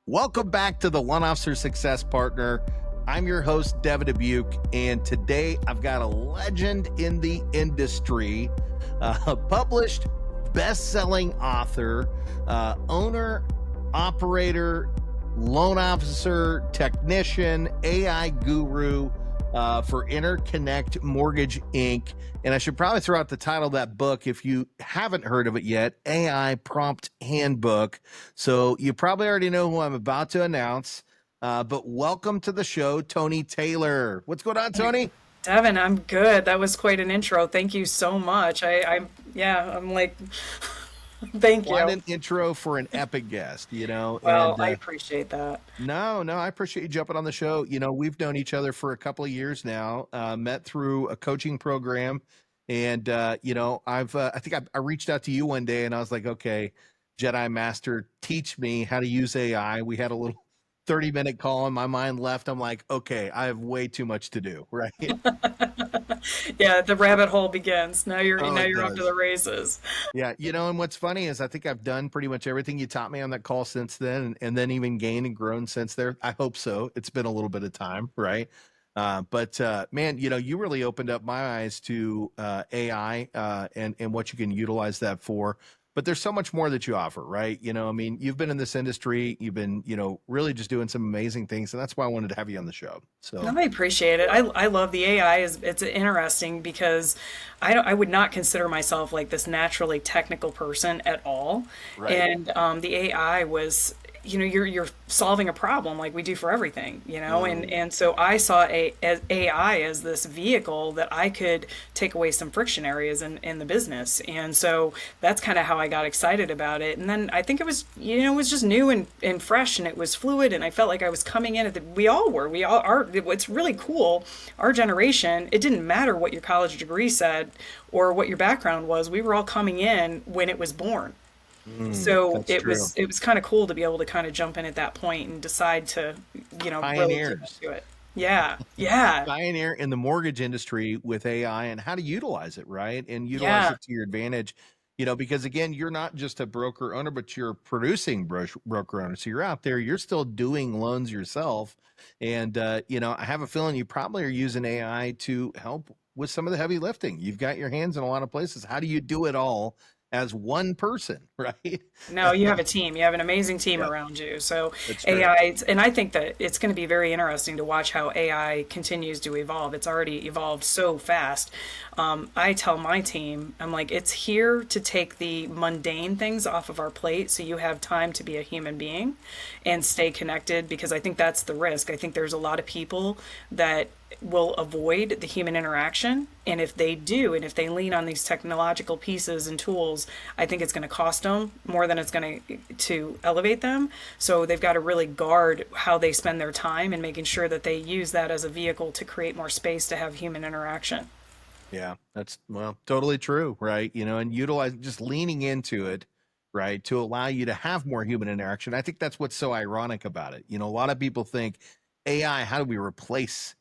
Welcome back to the One Officer Success Partner. I'm your host, Devin Dubuc, and today I've got a legend in the industry, published best-selling author, owner, operator, loan officer, technician, AI guru for Interconnect Mortgage Inc. And I should probably throw out the title of that book if you haven't heard of it yet, AI Prompt Handbook. So you probably already know who I'm about to announce, but welcome to the show, Toni Taylor. What's going on, Toni? Devin, I'm good. That was quite an intro. Thank you so much. I'm like, thank Quite you. an intro for an epic guest, Well, and I appreciate that. no, I appreciate you jumping on the show. We've known each other for a couple of years now, met through a coaching program. And, I think I reached out to you one day and I was like, okay, Jedi Master, teach me how to use AI. We had a little 30-minute call and my mind left. I'm like, okay, I have way too much to do, right? Yeah, the rabbit hole begins. Now you're Oh, now it you're off to does. the races. Yeah, and what's funny is I think I've done pretty much everything you taught me on that call since then, and then even gained and grown since there. I hope so. It's been a little bit of time, right? But man, you really opened up my eyes to AI and what you can utilize that for. But there's so much more that you offer, right? You've been in this industry, you've been, really just doing some amazing things, and that's why I wanted to have you on the show. So, I appreciate it. I love the AI. It's interesting because I would not consider myself like this naturally technical person at all. right. And the AI was, you're solving a problem like we do for everything, Mm, and so I saw AI as this vehicle that I could take away some friction areas in the business. And so that's kind of how I got excited about it. And then I think it was just new and fresh, and it was fluid, and I felt like I was coming in we all were. We all are. It's really cool. Our generation, it didn't matter what your college degree said or what your background was. We were all coming in when it was born. So that's it true. was kind of cool to be able to kind of jump in at that point and decide to, really get Pioneers. into it. Yeah, yeah, Pioneer in the mortgage industry with AI and how to utilize it, right? And utilize yeah, it to your advantage, because again, you're not just a broker owner, but you're producing broker owner. So you're out there, you're still doing loans yourself. And, I have a feeling you probably are using AI to help with some of the heavy lifting. You've got your hands in a lot of places. How do you do it all as one person, right? No, you have a team. You have an amazing team Yeah, around you. So that's true. AI, and I think that it's going to be very interesting to watch how AI continues to evolve. It's already evolved so fast. I tell my team, I'm like, it's here to take the mundane things off of our plate so you have time to be a human being and stay connected, because I think that's the risk. I think there's a lot of people that will avoid the human interaction. And if they do, and if they lean on these technological pieces and tools, I think it's going to cost them more than it's going to elevate them. So they've got to really guard how they spend their time and making sure that they use that as a vehicle to create more space to have human interaction. Yeah, that's well, totally true, right? And utilize just leaning into it, right, to allow you to have more human interaction. I think that's what's so ironic about it. A lot of people think AI, how do we replace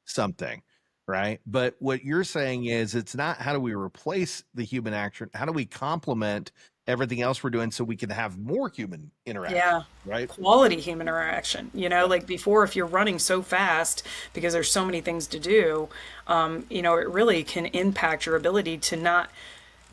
something, right? But what you're saying is it's not how do we replace the human action, how do we complement everything else we're doing so we can have more human interaction, Yeah. right? Quality human interaction. Like before, if you're running so fast because there's so many things to do, it really can impact your ability to not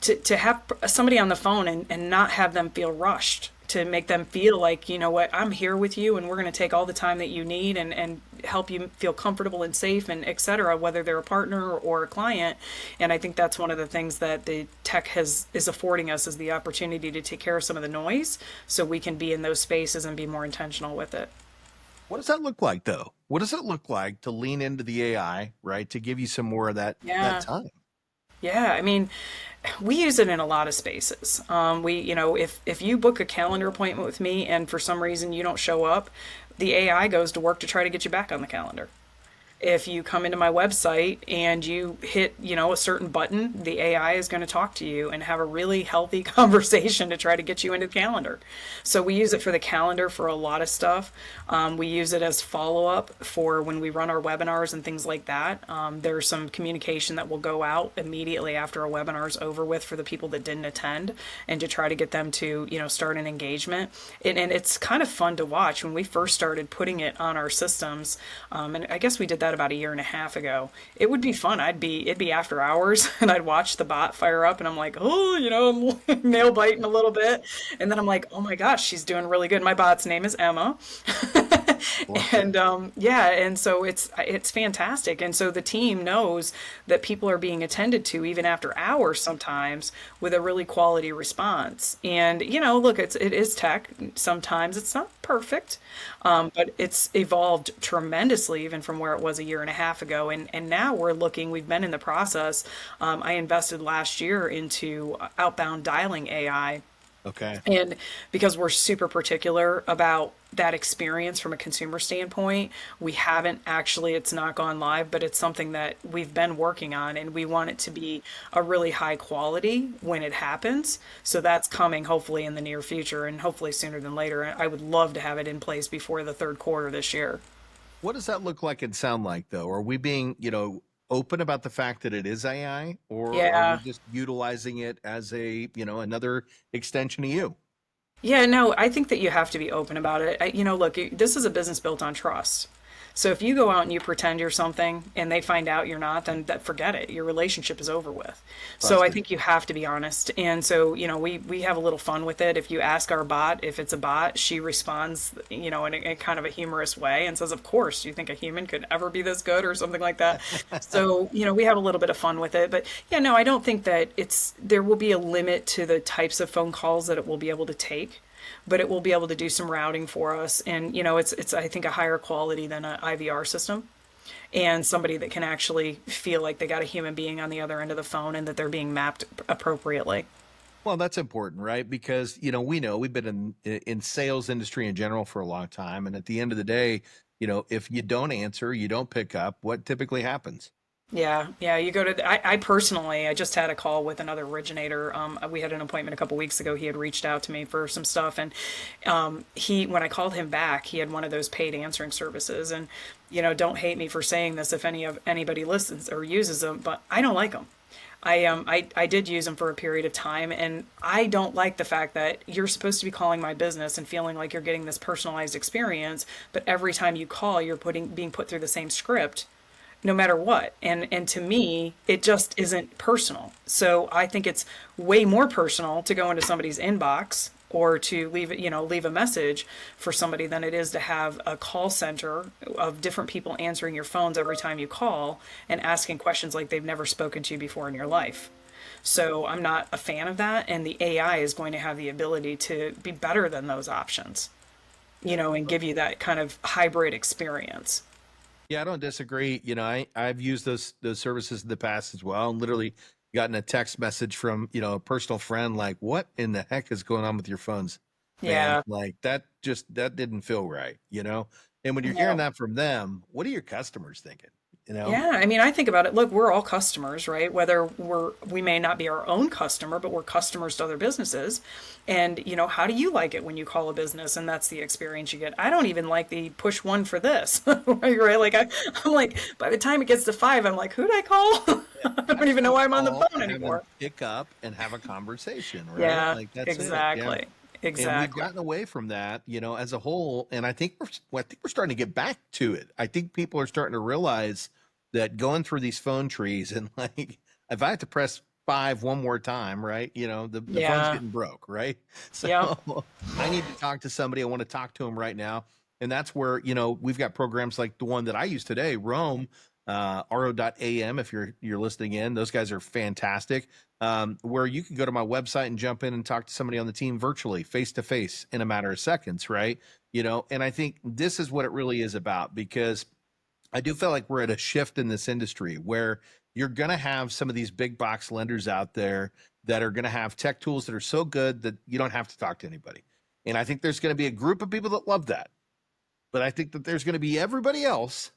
to have somebody on the phone and not have them feel rushed, to make them feel like, you know what, I'm here with you and we're going to take all the time that you need and help you feel comfortable and safe and et cetera, whether they're a partner or a client. And I think that's one of the things that the tech is affording us, is the opportunity to take care of some of the noise so we can be in those spaces and be more intentional with it. What does that look like though? What does it look like to lean into the AI, right, to give you some more of that Yeah. time? Yeah, I mean, we use it in a lot of spaces. If you book a calendar appointment with me and for some reason you don't show up, the AI goes to work to try to get you back on the calendar. if you come into my website and you hit, a certain button, the AI is going to talk to you and have a really healthy conversation to try to get you into the calendar. So we use it for the calendar for a lot of stuff. We use it as follow up for when we run our webinars and things like that. There's some communication that will go out immediately after a webinar is over with for the people that didn't attend, and to try to get them to, start an engagement. And it's kind of fun to watch. When we first started putting it on our systems, and I guess we did that about a year and a half ago, it would be fun. It'd be after hours and I'd watch the bot fire up and I'm like, oh, I'm nail biting a little bit. And then I'm like, oh my gosh, she's doing really good. My bot's name is Emma. And yeah, and so it's fantastic. And so the team knows that people are being attended to even after hours sometimes with a really quality response. And look, it is tech. Sometimes it's not perfect, but it's evolved tremendously even from where it was a year and a half ago. And now we've been in the process. I invested last year into outbound dialing AI. Okay. And because we're super particular about that experience from a consumer standpoint, we haven't actually, it's not gone live, but it's something that we've been working on, and we want it to be a really high quality when it happens. So that's coming hopefully in the near future, and hopefully sooner than later. I would love to have it in place before the third quarter this year. What does that look like and sound like, though? Are we being, open about the fact that it is AI, or are we Yeah. just utilizing it as a, another extension of you? Yeah, no, I think that you have to be open about it. Look, this is a business built on trust. So if you go out and you pretend you're something and they find out you're not, then forget it. Your relationship is over with. So I Busted. think you have to be honest. And so, we have a little fun with it. If you ask our bot if it's a bot, she responds, in a kind of a humorous way and says, "Of course, do you think a human could ever be this good?" or something like that. So, we have a little bit of fun with it. But yeah, no, I don't think that there will be a limit to the types of phone calls that it will be able to take, but it will be able to do some routing for us. And it's I think a higher quality than an IVR system, and somebody that can actually feel like they got a human being on the other end of the phone and that they're being mapped appropriately. Well, that's important, right? Because, we know we've been in sales industry in general for a long time. And at the end of the day, if you don't answer, you don't pick up, what typically happens? Yeah, yeah. You go to. I personally, I just had a call with another originator. We had an appointment a couple weeks ago. He had reached out to me for some stuff, and when I called him back, he had one of those paid answering services. And don't hate me for saying this if anybody listens or uses them, but I don't like them. I did use them for a period of time, and I don't like the fact that you're supposed to be calling my business and feeling like you're getting this personalized experience, but every time you call, you're being put through the same script no matter what. And to me, it just isn't personal. So I think it's way more personal to go into somebody's inbox or to leave a message for somebody than it is to have a call center of different people answering your phones every time you call and asking questions like they've never spoken to you before in your life. So I'm not a fan of that, and the AI is going to have the ability to be better than those options, and give you that kind of hybrid experience. Yeah, I don't disagree. I've used those services in the past as well, and literally gotten a text message from, a personal friend like, "What in the heck is going on with your phones, man?" Yeah. Like that didn't feel right. And when you're hearing No. that from them, what are your customers thinking? You know? Yeah, I mean, I think about it. Look, we're all customers, right? Whether we may not be our own customer, but we're customers to other businesses. And, how do you like it when you call a business and that's the experience you get? I don't even like the push one for this, right? Like I'm like, by the time it gets to five, I'm like, who'd I call? Yeah. I don't even know why I'm on the Call phone and have them anymore. pick up and have a conversation, right? Yeah, Like that's it. Yeah. exactly. And we've Exactly. gotten away from that, as a whole. And I think we're starting to get back to it. I think people are starting to realize that going through these phone trees and like, if I have to press five one more time, right? The phone's Yeah. getting broke, right? Yep. So I need to talk to somebody. I want to talk to them right now. And that's where, we've got programs like the one that I use today, Roam, ro.am. If you're listening in, those guys are fantastic. Where you can go to my website and jump in and talk to somebody on the team virtually, face to face in a matter of seconds, right? And I think this is what it really is about, because I do feel like we're at a shift in this industry where you're going to have some of these big box lenders out there that are going to have tech tools that are so good that you don't have to talk to anybody. And I think there's going to be a group of people that love that. But I think that there's going to be everybody else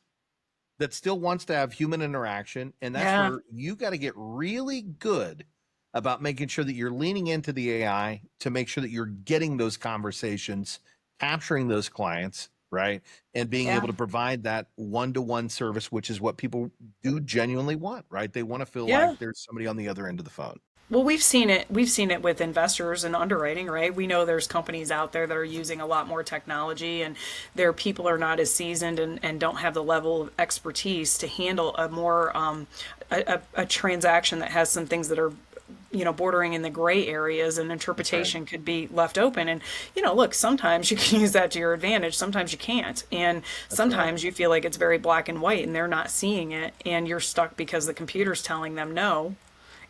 that still wants to have human interaction. And that's Yeah. where you got to get really good about making sure that you're leaning into the AI to make sure that you're getting those conversations, capturing those clients, right? And being Yeah. able to provide that one-to-one service, which is what people do genuinely want, right? They want to feel Yeah. like there's somebody on the other end of the phone. Well, we've seen it. We've seen it with investors and underwriting, right? We know there's companies out there that are using a lot more technology, and their people are not as seasoned and don't have the level of expertise to handle a more a transaction that has some things that are bordering in the gray areas, and That's right. interpretation could be left open. And look, sometimes you can use that to your advantage, sometimes you can't, and That's right. sometimes you feel like it's very black and white and they're not seeing it, and you're stuck because the computer's telling them no,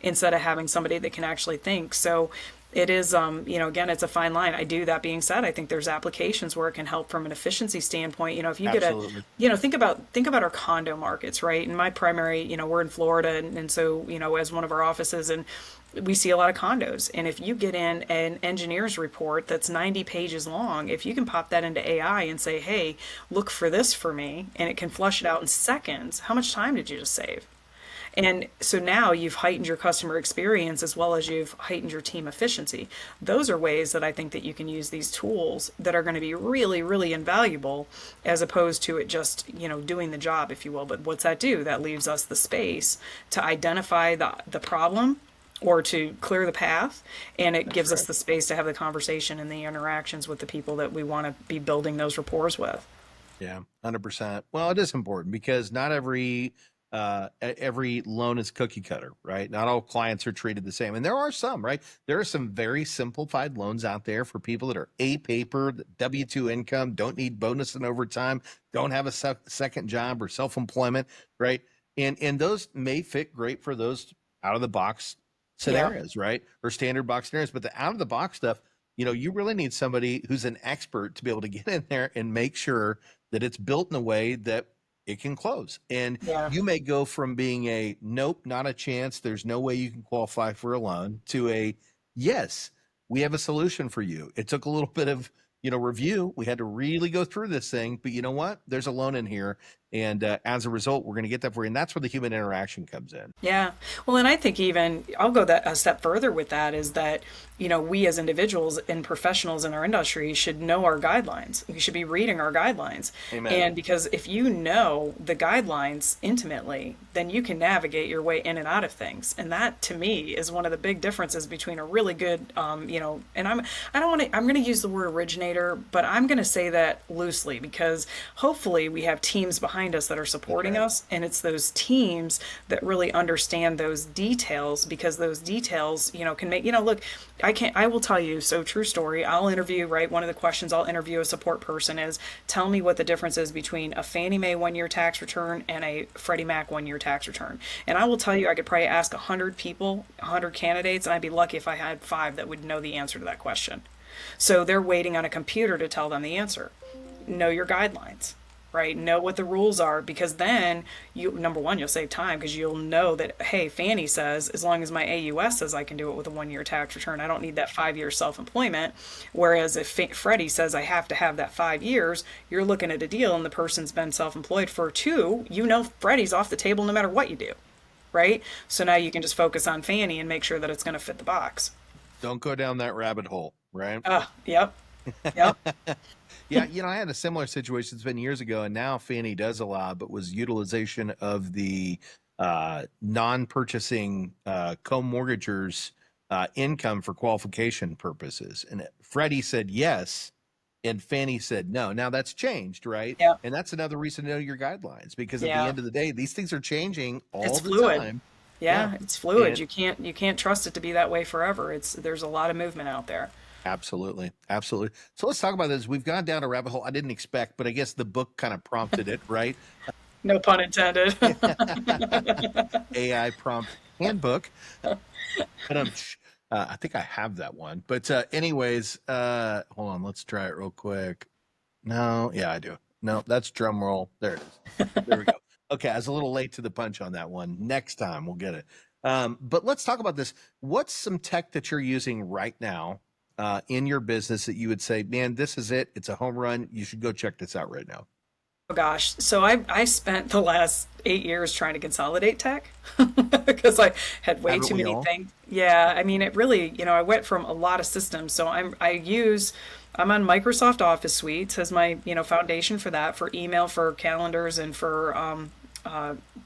instead of having somebody that can actually think. So it is, again, it's a fine line. I do. That being said, I think there's applications where it can help from an efficiency standpoint. If you get Absolutely. think about our condo markets, right? And my primary, we're in Florida, and so, as one of our offices, and we see a lot of condos. And if you get in an engineer's report that's 90 pages long, if you can pop that into AI and say, hey, look for this for me, and it can flush it out in seconds, how much time did you just save? And so now you've heightened your customer experience as well as you've heightened your team efficiency. Those are ways that I think that you can use these tools that are going to be really, really invaluable, as opposed to it just, doing the job, if you will. But what's that do? That leaves us the space to identify the problem or to clear the path, and it That's gives us right. the space to have the conversation and the interactions with the people that we want to be building those rapports with. Yeah, 100%. Well, it is important because not every loan is cookie cutter, right? Not all clients are treated the same. And there are some, right? There are some very simplified loans out there for people that are A paper, W-2 income, don't need bonus and overtime, don't have a second job or self-employment, right? And those may fit great for those out of the box Yeah. scenarios, right? Or standard box scenarios. But the out of the box stuff, you really need somebody who's an expert to be able to get in there and make sure that it's built in a way that it can close. And Yeah. you may go from being a nope, not a chance, there's no way you can qualify for a loan, to a yes, we have a solution for you. It took a little bit of review. We had to really go through this thing, but you know what? There's a loan in here, and as a result, we're going to get that for you. And that's where the human interaction comes in. Yeah. Well, and I think even I'll go that a step further with that is that, we as individuals and professionals in our industry should know our guidelines. We should be reading our guidelines. Amen. And because if you know the guidelines intimately, then you can navigate your way in and out of things. And that to me is one of the big differences between a really good, and I'm going to use the word originator, but I'm going to say that loosely because hopefully we have teams behind us that are supporting Okay. us, and it's those teams that really understand those details, because those details, can make, look, I will tell you, so true story, I'll interview, right? One of the questions I'll interview a support person is, tell me what the difference is between a Fannie Mae 1-year tax return and a Freddie Mac 1-year tax return. And I will tell you, I could probably ask 100 people, 100 candidates, and I'd be lucky if I had 5 that would know the answer to that question. So they're waiting on a computer to tell them the answer. Know your guidelines, right? Know what the rules are, because then number one, you'll save time because you'll know that, hey, Fannie says as long as my AUS says I can do it with a 1-year tax return, I don't need that 5-year self-employment. Whereas if Freddie says I have to have that 5 years, you're looking at a deal and the person's been self-employed for 2, Freddie's off the table no matter what you do, right? So now you can just focus on Fannie and make sure that it's going to fit the box. Don't go down that rabbit hole, right? Yep, yep, Yeah, I had a similar situation. It's been years ago, and now Fannie does allow, but was utilization of the non-purchasing co-mortgagers' income for qualification purposes. And Freddie said yes, and Fannie said no. Now that's changed, right? yep, And that's another reason to know your guidelines, because at the yeah. end of the day, these things are changing all It's the fluid. time. Yeah, Yeah, it's fluid. and You can't trust it to be that way forever. There's a lot of movement out there. absolutely, absolutely. So let's talk about this. We've gone down a rabbit hole I didn't expect, but I guess the book kind of prompted it, right? No pun intended. AI prompt handbook. But I think I have that one. But anyways, hold on, let's try it real quick. No, yeah, I do. No, that's drum roll. There it is. There we go. Okay, I was a little late to the punch on that one. Next time we'll get it. But let's talk about this. What's some tech that you're using right now in your business that you would say, man, this is it. It's a home run. You should go check this out right now. Oh gosh. So I spent the last 8 years trying to consolidate tech because I had way Haven't too we many all? things. Yeah, I mean it really, I went from a lot of systems. So I'm on Microsoft Office Suites as my, foundation for that, for email, for calendars, and for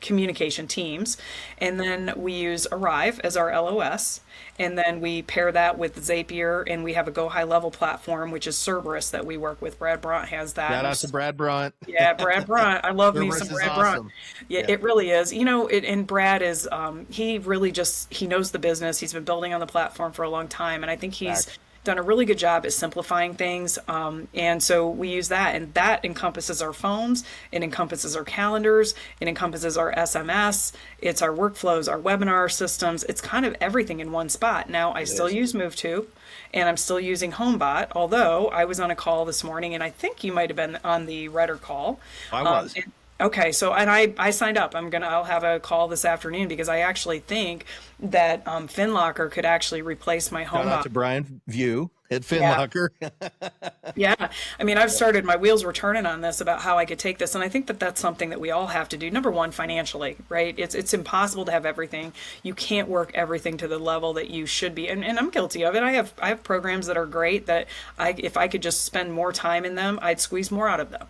communication teams. And then we use Arrive as our LOS. And then we pair that with Zapier, and we have a Go High Level platform, which is Cerberus that we work with. Brad Bront has that. Shout out to Brad Brunt. Yeah, Brad Bront. I love me some Cerberus is Brad Bront. awesome. Yeah, Yeah. it really is. And Brad is, he really just, he knows the business. He's been building on the platform for a long time. And I think he's Facts. done a really good job at simplifying things. And so we use that, and that encompasses our phones, it encompasses our calendars, it encompasses our SMS, it's our workflows, our webinar systems. It's kind of everything in one spot. Now, I It still is. use MoveTube, and I'm still using HomeBot, although I was on a call this morning, and I think you might have been on the Redder call. I was. Okay, so and I signed up. I'll have a call this afternoon because I actually think that FinLocker could actually replace my Shout out HomeBot. to Brian View at Yeah, FinLocker. yeah. I mean, I've started, my wheels were turning on this about how I could take this, and I think that that's something that we all have to do. Number one, financially, right? It's impossible to have everything. You can't work everything to the level that you should be, and I'm guilty of it. I have programs that are great that if I could just spend more time in them, I'd squeeze more out of them.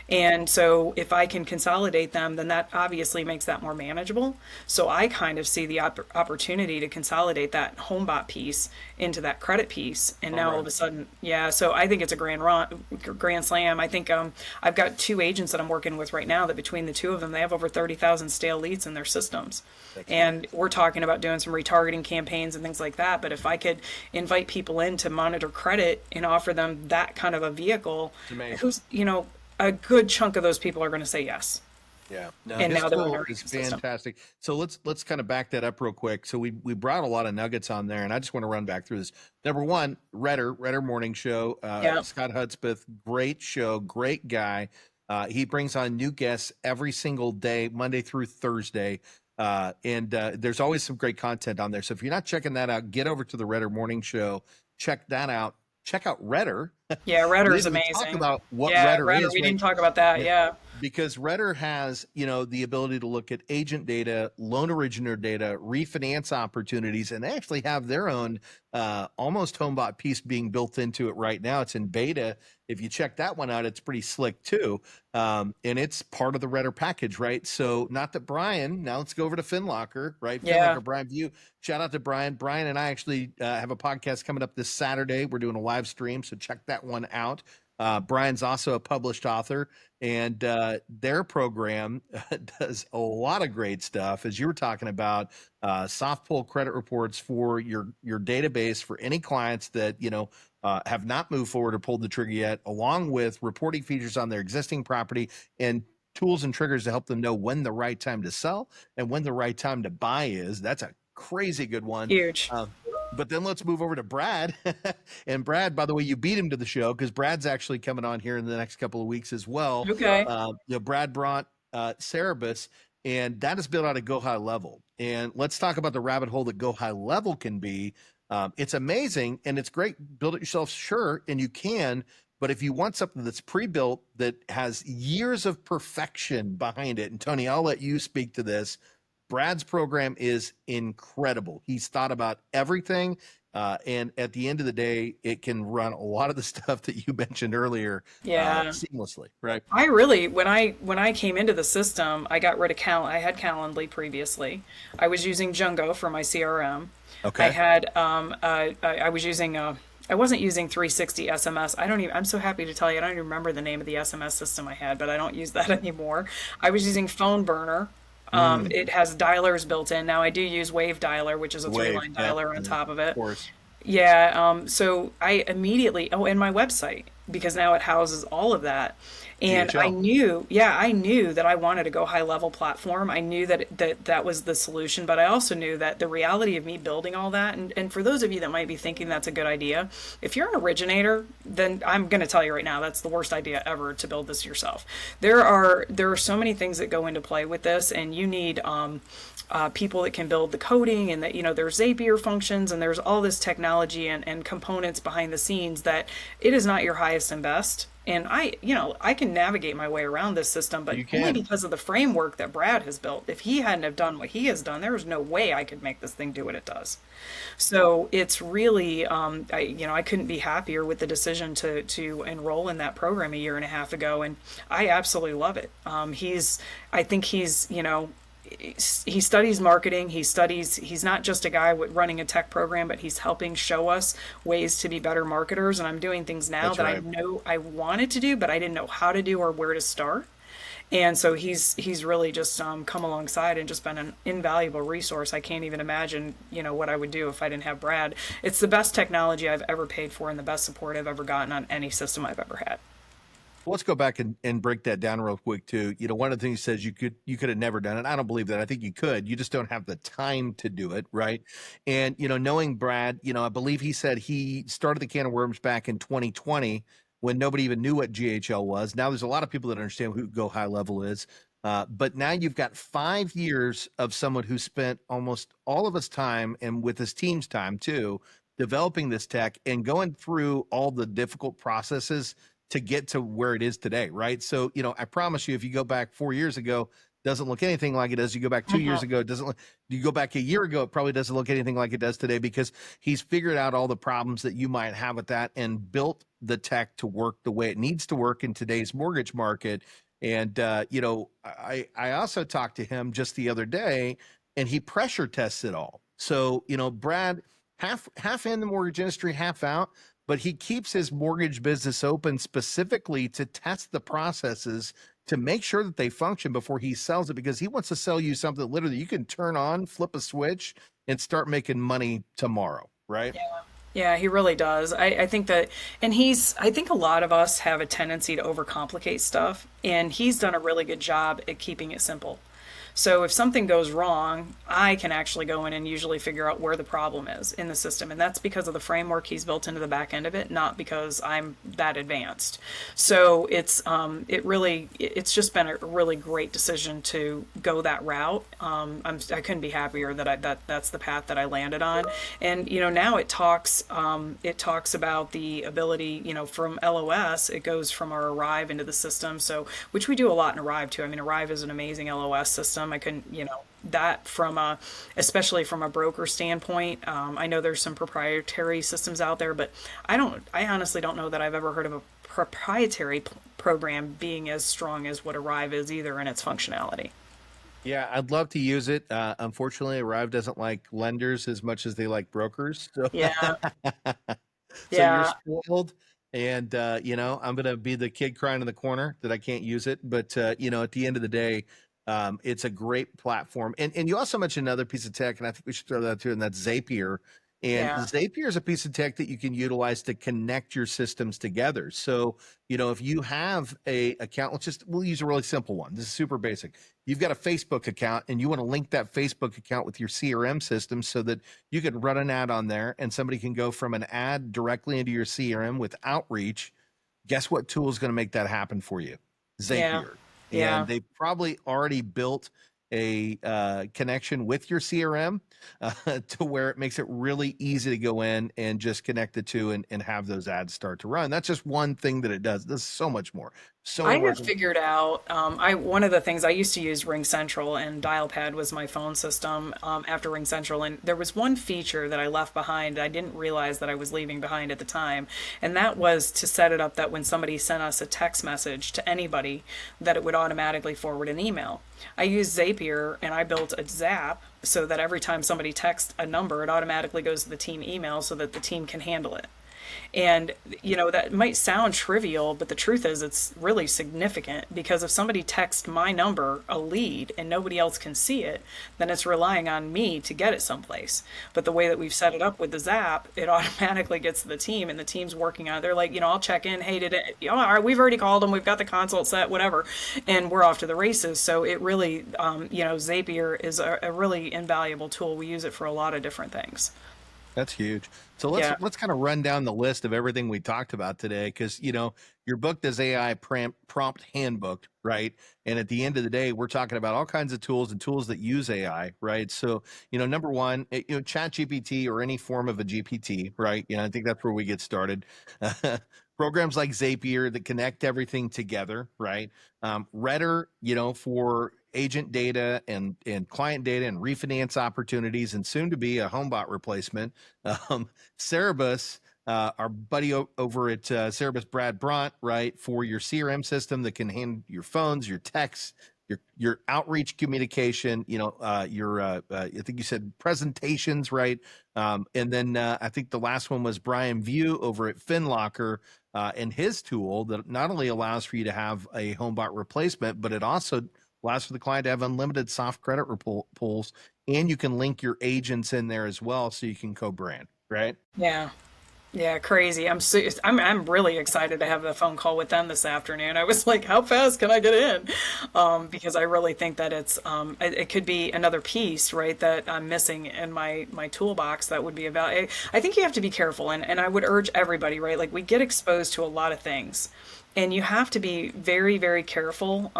And so if I can consolidate them, then that obviously makes that more manageable. So I kind of see the opportunity to consolidate that HomeBot piece into that credit piece. And Home now all run. of a sudden, yeah, so I think it's a grand slam. I think I've got two agents that I'm working with right now that between the two of them, they have over 30,000 stale leads in their systems. That's And nuts. we're talking about doing some retargeting campaigns and things like that. But if I could invite people in to monitor credit and offer them that kind of a vehicle, It's amazing. who's, a good chunk of those people are going to say yes. Yeah. No, And his now they're in tool our is ecosystem. fantastic. So let's kind of back that up real quick. So we brought a lot of nuggets on there, and I just want to run back through this. Number one, Redder Morning Show. Yeah. Scott Hudspeth, great show, great guy. He brings on new guests every single day, Monday through Thursday. And there's always some great content on there. So if you're not checking that out, get over to the Redder Morning Show. Check that out. Check out Redder. Yeah. We Redder is didn't even talk amazing. about what Yeah. Redder Redder. is, We right? didn't talk about that. Yeah, Yeah. because Redder has, the ability to look at agent data, loan originator data, refinance opportunities, and they actually have their own almost HomeBot piece being built into it right now. It's in beta. If you check that one out, it's pretty slick too. And it's part of the Redder package, right? So not that Brian, now let's go over to FinLocker, right? Yeah. FinLocker, Brian View. Shout out to Brian. Brian and I actually have a podcast coming up this Saturday. We're doing a live stream, so check that one out. Brian's also a published author, and their program does a lot of great stuff. As you were talking about, soft pull credit reports for your database for any clients that have not moved forward or pulled the trigger yet, along with reporting features on their existing property and tools and triggers to help them know when the right time to sell and when the right time to buy is. That's a crazy good one. Huge. But then let's move over to Brad. And Brad, by the way, you beat him to the show because Brad's actually coming on here in the next couple of weeks as well. Okay. Brad brought Cerebus, and that is built out of Go High Level. And let's talk about the rabbit hole that Go High Level can be. It's amazing and it's great. Build it yourself, sure, and you can. But if you want something that's pre-built that has years of perfection behind it, and Tony, I'll let you speak to this. Brad's program is incredible. He's thought about everything. And at the end of the day, it can run a lot of the stuff that you mentioned earlier Yeah. seamlessly, right? I really, when I came into the system, I got rid of I had Calendly previously. I was using Jungo for my CRM. I Okay. had I was using I wasn't using 360 SMS. I'm so happy to tell you I don't even remember the name of the SMS system I had, but I don't use that anymore. I was using Phone Burner. It has dialers built in. Now I do use Wave Dialer, which is a three Wave. line Yeah. dialer on top of Of it. course. Yeah, so I immediately, and my website, because now it houses all of that. And GHL. I knew that I wanted to go high level platform. I knew that was the solution, but I also knew that the reality of me building all that, and for those of you that might be thinking that's a good idea, if you're an originator, then I'm going to tell you right now, that's the worst idea ever to build this yourself. There are so many things that go into play with this, and you need, people that can build the coding, and that there's Zapier functions, and there's all this technology and components behind the scenes that it is not your highest highest and best. And I can navigate my way around this system, but You only can. because of the framework that Brad has built. If he hadn't have done what he has done, there's no way I could make this thing do what it does. So it's really, I couldn't be happier with the decision to enroll in that program a year and a half ago, and I absolutely love it. I think he studies marketing. He's not just a guy running a tech program, but he's helping show us ways to be better marketers. And I'm doing things now That's that I right. know I wanted to do, but I didn't know how to do or where to start. And so he's really just come alongside and just been an invaluable resource. I can't even imagine, what I would do if I didn't have Brad. It's the best technology I've ever paid for and the best support I've ever gotten on any system I've ever had. Well, let's go back and break that down real quick too. One of the things he says you could have never done it. I don't believe that. I think you could. You just don't have the time to do it, right? And knowing Brad, I believe he said he started the can of worms back in 2020 when nobody even knew what GHL was. Now there's a lot of people that understand who Go High Level is. But now you've got 5 years of someone who spent almost all of his time and with his team's time too, developing this tech and going through all the difficult processes to get to where it is today, right? So, I promise you, if you go back 4 years ago, doesn't look anything like it does. You go back 2 years ago, it doesn't look, you go back a year ago, it probably doesn't look anything like it does today because he's figured out all the problems that you might have with that and built the tech to work the way it needs to work in today's mortgage market. And, I also talked to him just the other day and he pressure tests it all. So, Brad, half in the mortgage industry, half out, but he keeps his mortgage business open specifically to test the processes to make sure that they function before he sells it because he wants to sell you something that literally you can turn on, flip a switch, and start making money tomorrow, right? Yeah, he really does. I think that, and I think a lot of us have a tendency to overcomplicate stuff, and he's done a really good job at keeping it simple. So if something goes wrong, I can actually go in and usually figure out where the problem is in the system. And that's because of the framework he's built into the back end of it, not because I'm that advanced. So it's just been a really great decision to go that route. I couldn't be happier that's the path that I landed on. And, now it talks about the ability, from LOS, it goes from our Arrive into the system. So, which we do a lot in Arrive too. I mean, Arrive is an amazing LOS system. I couldn't, that especially from a broker standpoint. I know there's some proprietary systems out there, but I honestly don't know that I've ever heard of a proprietary program being as strong as what Arrive is either in its functionality. Yeah, I'd love to use it. Unfortunately, Arrive doesn't like lenders as much as they like brokers. So, Yeah, so you're yeah. spoiled. And, I'm going to be the kid crying in the corner that I can't use it. But, at the end of the day, it's a great platform. And you also mentioned another piece of tech, and I think we should throw that too, and that's Zapier. And Yeah. Zapier is a piece of tech that you can utilize to connect your systems together. So, if you have a account, we'll use a really simple one. This is super basic. You've got a Facebook account and you want to link that Facebook account with your CRM system so that you can run an ad on there and somebody can go from an ad directly into your CRM with outreach. Guess what tool is going to make that happen for you? Yeah. Zapier. And Yeah. they probably already built a connection with your CRM to where it makes it really easy to go in and just connect the two and have those ads start to run. That's just one thing that it does. There's so much more. So I many more have things. figured out. I One of the things I used to use Ring Central, and Dialpad was my phone system after Ring Central. And there was one feature that I left behind. I didn't realize that I was leaving behind at the time, and that was to set it up that when somebody sent us a text message to anybody, that it would automatically forward an email. I used Zapier, and I built a Zap so that every time somebody texts a number, it automatically goes to the team email so that the team can handle it. And, that might sound trivial, but the truth is it's really significant because if somebody texts my number a lead and nobody else can see it, then it's relying on me to get it someplace. But the way that we've set it up with the Zap, it automatically gets to the team and the team's working on it. They're like, I'll check in. Hey, did it? All right, we've already called them. We've got the consult set, whatever. And we're off to the races. So it really, Zapier is a really invaluable tool. We use it for a lot of different things. That's huge. So let's Yeah. let's kind of run down the list of everything we talked about today, because your book does AI prompt handbook, right? And at the end of the day, we're talking about all kinds of tools and tools that use AI, right? So number one, Chat GPT or any form of a GPT, right? I think that's where we get started. programs like Zapier that connect everything together, right? Redder, for agent data and client data and refinance opportunities, and soon to be a homebot replacement. Cerebus, our buddy over at Cerebus, Brad Brunt, right, for your CRM system that can handle your phones, your texts, your outreach communication, I think you said presentations, right? And then I think the last one was Brian View over at FinLocker, and his tool that not only allows for you to have a homebot replacement, but it also allows for the client to have unlimited soft credit pulls, and you can link your agents in there as well, so you can co-brand, right? Yeah. Yeah, crazy. I'm really excited to have a phone call with them this afternoon. I was like, how fast can I get in? Because I really think that it could be another piece, right, that I'm missing in my toolbox that would be about. I think you have to be careful, and I would urge everybody, right? Like we get exposed to a lot of things, and you have to be very, very careful.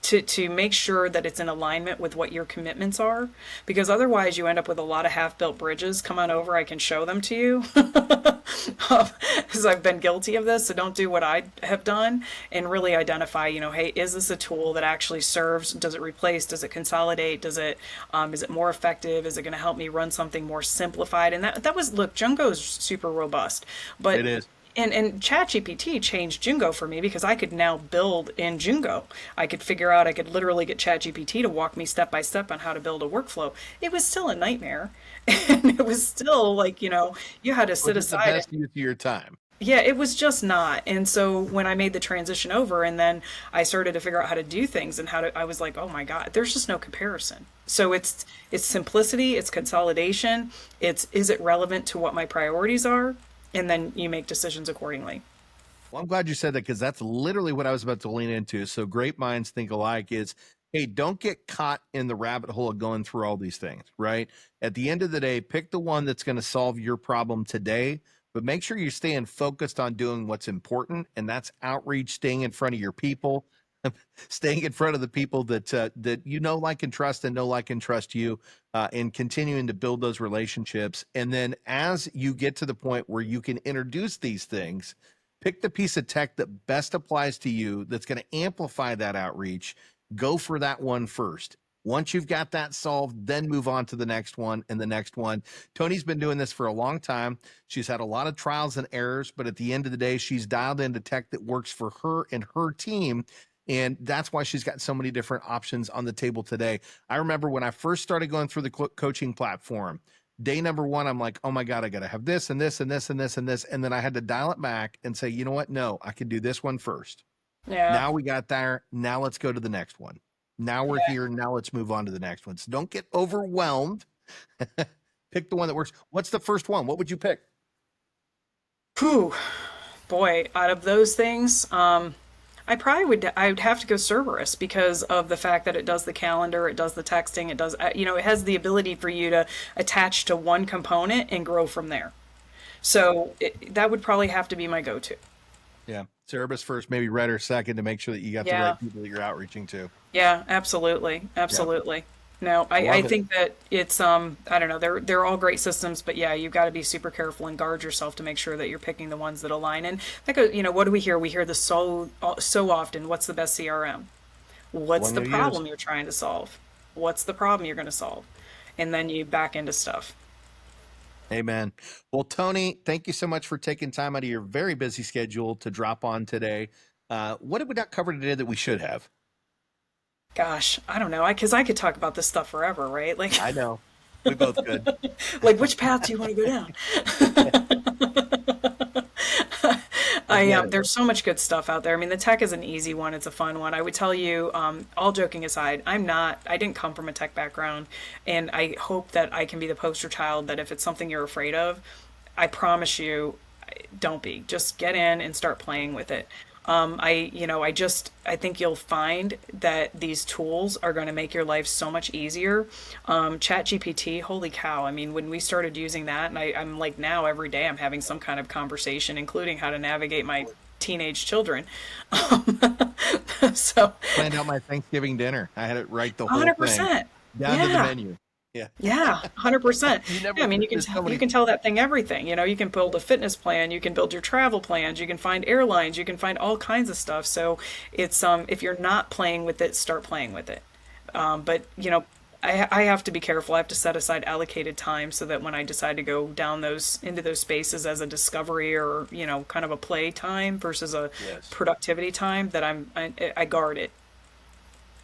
To make sure that it's in alignment with what your commitments are, because otherwise you end up with a lot of half-built bridges. Come on over, I can show them to you. Because I've been guilty of this, so don't do what I have done, and really identify, hey, is this a tool that actually serves? Does it replace? Does it consolidate? Is it more effective? Is it going to help me run something more simplified? And that was, look, Jungo's super robust, but It is. and ChatGPT changed Jungo for me because I could now build in Jungo. I could literally get ChatGPT to walk me step by step on how to build a workflow. It was still a nightmare. And it was still like, you had to sit Was it the aside. best use of your time? Yeah, it was just not. And so when I made the transition over and then I started to figure out how to do things and I was like, oh my God, there's just no comparison. So it's simplicity, it's consolidation, is it relevant to what my priorities are? And then you make decisions accordingly. Well, I'm glad you said that, because that's literally what I was about to lean into. So great minds think alike is, hey, don't get caught in the rabbit hole of going through all these things, right? At the end of the day, pick the one that's going to solve your problem today, but make sure you're staying focused on doing what's important. And that's outreach, staying in front of your people, staying in front of the people that like, and trust, and know, like, and trust you, and continuing to build those relationships. And then as you get to the point where you can introduce these things, pick the piece of tech that best applies to you, that's going to amplify that outreach. Go for that one first. Once you've got that solved, then move on to the next one and the next one. Toni's been doing this for a long time. She's had a lot of trials and errors, but at the end of the day, she's dialed into tech that works for her and her team. And that's why she's got so many different options on the table today. I remember when I first started going through the coaching platform, day number one, I'm like, oh my God, I got to have this and this and this and this and this. And then I had to dial it back and say, you know what? No, I can do this one first. Yeah. Now we got there. Now let's go to the next one. Now we're here. Now let's move on to the next one. So don't get overwhelmed. Pick the one that works. What's the first one? What would you pick? Whew. Boy, out of those things, I would have to go Cerberus because of the fact that it does the calendar, it does the texting, it does, it has the ability for you to attach to one component and grow from there. So that would probably have to be my go-to. Yeah. Cerebus first, maybe Redder second, to make sure that you got the Yeah. right people that you're outreaching to. Yeah, absolutely. Absolutely. No, I Love it. think that it's I don't know, they're all great systems, but yeah, you've got to be super careful and guard yourself to make sure that you're picking the ones that align. And that goes, what do we hear? We hear this so often. What's the best CRM? What's One the you problem use. you're trying to solve? What's the problem you're going to solve? And then you back into stuff. Amen. Well, Toni, thank you so much for taking time out of your very busy schedule to drop on today. What did we not cover today that we should have? Gosh, I don't know. Because I could talk about this stuff forever, right? Like, I know. We both could. like which path do you want to go down? Get it. There's so much good stuff out there. I mean, the tech is an easy one. It's a fun one. I would tell you, all joking aside, I didn't come from a tech background, and I hope that I can be the poster child that if it's something you're afraid of, I promise you, don't be. Just get in and start playing with it. I think you'll find that these tools are going to make your life so much easier. ChatGPT, holy cow. I mean, when we started using that, and I'm like now every day I'm having some kind of conversation, including how to navigate my teenage children. So Planned out my Thanksgiving dinner. I had it right the whole thing 100%. down to the Yeah. menu. Yeah. Yeah, 100%. You never, Yeah, I mean, there's so you many. can tell that thing everything. You know, you can build a fitness plan, you can build your travel plans, you can find airlines, you can find all kinds of stuff. So it's if you're not playing with it, start playing with it. But you know, I have to be careful. I have to set aside allocated time so that when I decide to go down those into those spaces as a discovery or you know, kind of a play time versus a Yes. productivity time, that I guard it.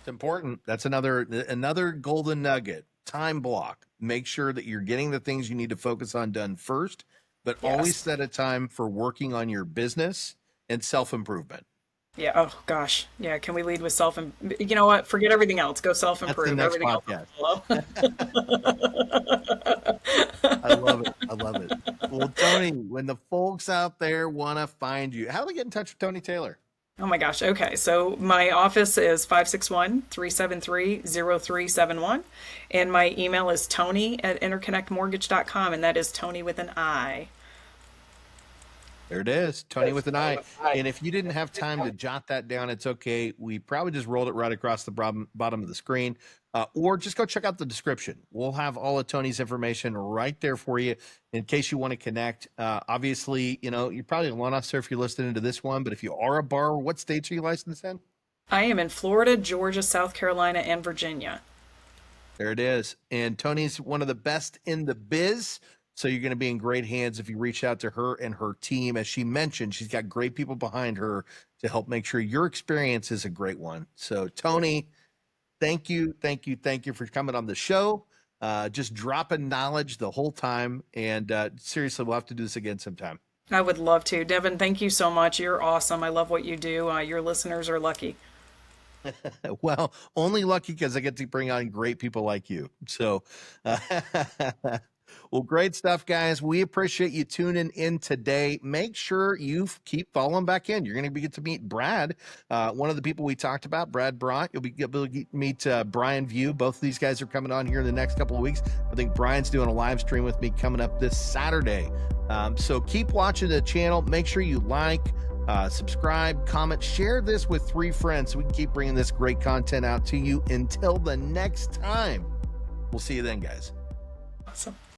It's important. That's another golden nugget. Time block. Make sure that you're getting the things you need to focus on done first, but always Yes. set a time for working on your business and self-improvement. Yeah. Oh gosh. Yeah. Can we lead with self? You know what? Forget everything else. Go self That's the improve. next Everything else podcast. will follow. I love it. I love it. Well, Toni, when the folks out there want to find you, how do they get in touch with Toni Taylor? Oh my gosh. Okay. So my office is 561-373-0371. And my email is Toni@interconnectmortgage.com. And that is Toni with an I. There it is, Toni with an I. And if you didn't have time to jot that down, it's okay. We probably just rolled it right across the bottom of the screen, or just go check out the description. We'll have all of Toni's information right there for you in case you want to connect. Obviously, you know, you're probably a loan officer if you're listening to this one, but if you are a borrower, what states are you licensed in? I am in Florida, Georgia, South Carolina, and Virginia. There it is. And Toni's one of the best in the biz. So you're going to be in great hands if you reach out to her and her team. As she mentioned, she's got great people behind her to help make sure your experience is a great one. So Toni, thank you for coming on the show. Just dropping knowledge the whole time. And seriously, we'll have to do this again sometime. I would love to. Devin, thank you so much. You're awesome. I love what you do. Your listeners are lucky. Well, only lucky because I get to bring on great people like you. So, well, great stuff, guys. We appreciate you tuning in today. Make sure you keep following back in. You're going to get to meet Brad, one of the people we talked about, Brad Brought. You'll be able to meet Brian View. Both of these guys are coming on here in the next couple of weeks. I think Brian's doing a live stream with me coming up this Saturday. So keep watching the channel. Make sure you like, subscribe, comment, share this with 3 friends so we can keep bringing this great content out to you. Until the next time, we'll see you then, guys. Awesome.